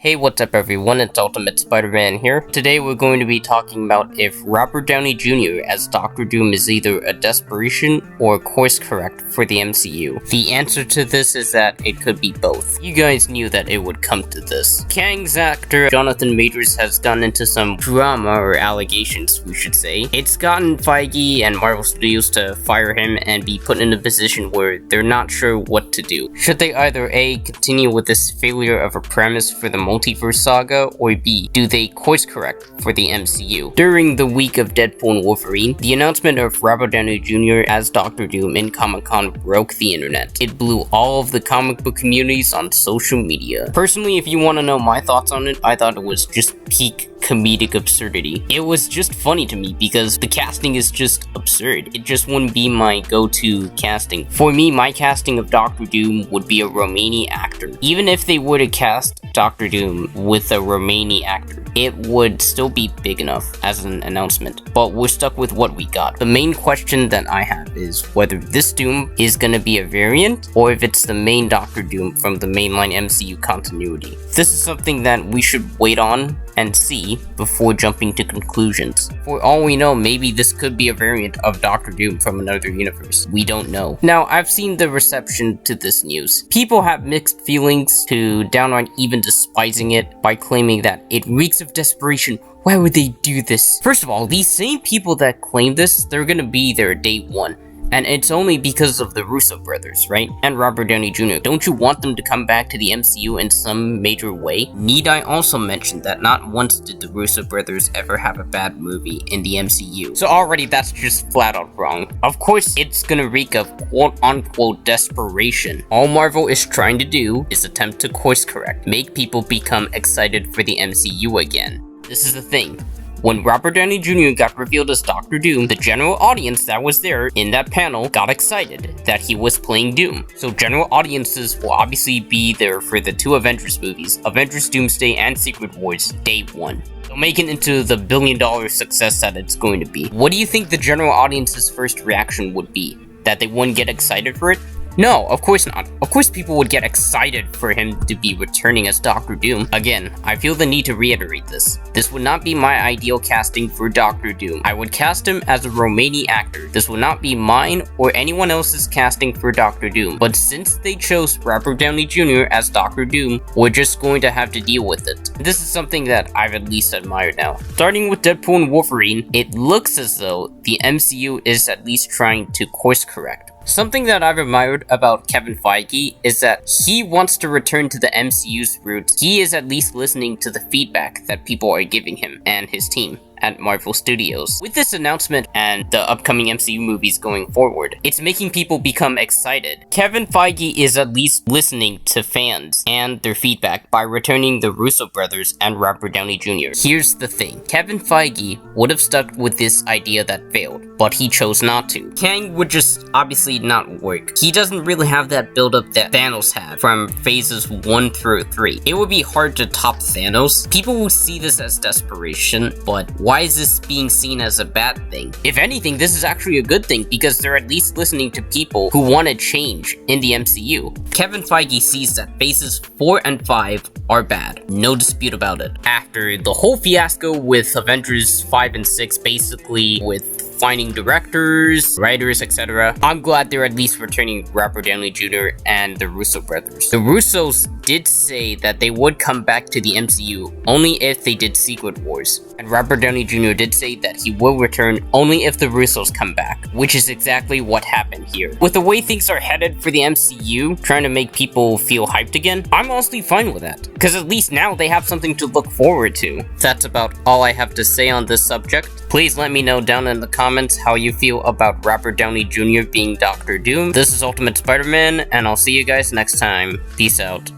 Hey, what's up everyone, it's Ultimate Spider-Man here. Today we're going to be talking about if Robert Downey Jr. as Doctor Doom is either a desperation or course correct for the MCU. The answer to this is that it could be both. You guys knew that it would come to this. Kang's actor Jonathan Majors has gotten into some drama, or allegations we should say. It's gotten Feige and Marvel Studios to fire him and be put in a position where they're not sure what to do. Should they either A, continue with this failure of a premise for the multiverse saga, or B, do they course correct for the MCU? During the week of Deadpool and Wolverine, the announcement of Robert Downey Jr. as Doctor Doom in Comic-Con broke the internet. It blew all of the comic book communities on social media. Personally, if you want to know my thoughts on it, I thought it was just peak comedic absurdity. It was just funny to me because the casting is just absurd. It just wouldn't be my go-to casting. For me, my casting of Doctor Doom would be a Romani actor. Even if they were to cast Doctor Doom with a Romani actor, it would still be big enough as an announcement, but we're stuck with what we got. The main question that I have is whether this Doom is gonna be a variant, or if it's the main Doctor Doom from the mainline MCU continuity. This is something that we should wait on and see before jumping to conclusions. For all we know, maybe this could be a variant of Doctor Doom from another universe. We don't know. Now, I've seen the reception to this news. People have mixed feelings to downright even despising it by claiming that it reeks of desperation. Why would they do this? First of all, these same people that claim this, they're gonna be there day one. And it's only because of the Russo brothers, right? And Robert Downey Jr. Don't you want them to come back to the MCU in some major way? Need I also mention that not once did the Russo brothers ever have a bad movie in the MCU. So already that's just flat out wrong. Of course, it's gonna reek of quote-unquote desperation. All Marvel is trying to do is attempt to course correct, make people become excited for the MCU again. This is the thing. When Robert Downey Jr. got revealed as Doctor Doom, the general audience that was there in that panel got excited that he was playing Doom. So general audiences will obviously be there for the two Avengers movies, Avengers Doomsday and Secret Wars, day one. They'll make it into the billion-dollar success that it's going to be. What do you think the general audience's first reaction would be? That they wouldn't get excited for it? No, of course not. Of course people would get excited for him to be returning as Doctor Doom. Again, I feel the need to reiterate this. This would not be my ideal casting for Doctor Doom. I would cast him as a Romani actor. This would not be mine or anyone else's casting for Doctor Doom. But since they chose Robert Downey Jr. as Doctor Doom, we're just going to have to deal with it. This is something that I've at least admired now. Starting with Deadpool and Wolverine, it looks as though the MCU is at least trying to course correct. Something that I've admired about Kevin Feige is that he wants to return to the MCU's roots. He is at least listening to the feedback that people are giving him and his team at Marvel Studios. With this announcement and the upcoming MCU movies going forward, it's making people become excited. Kevin Feige is at least listening to fans and their feedback by returning the Russo brothers and Robert Downey Jr. Here's the thing, Kevin Feige would have stuck with this idea that failed, but he chose not to. Kang would just obviously not work. He doesn't really have that build-up that Thanos had from phases 1 through 3. It would be hard to top Thanos. People will see this as desperation, but why is this being seen as a bad thing? If anything, this is actually a good thing because they're at least listening to people who want to change in the MCU. Kevin Feige sees that phases 4 and 5 are bad. No dispute about it. After the whole fiasco with Avengers 5 and 6, basically with finding directors, writers, etc. I'm glad they're at least returning Robert Downey Jr. and the Russo brothers. The Russos did say that they would come back to the MCU only if they did Secret Wars. And Robert Downey Jr. did say that he will return only if the Russos come back, which is exactly what happened here. With the way things are headed for the MCU, trying to make people feel hyped again, I'm honestly fine with that, because at least now they have something to look forward to. That's about all I have to say on this subject. Please let me know down in the comments how you feel about Robert Downey Jr. being Doctor Doom. This is Ultimate Spider-Man, and I'll see you guys next time. Peace out.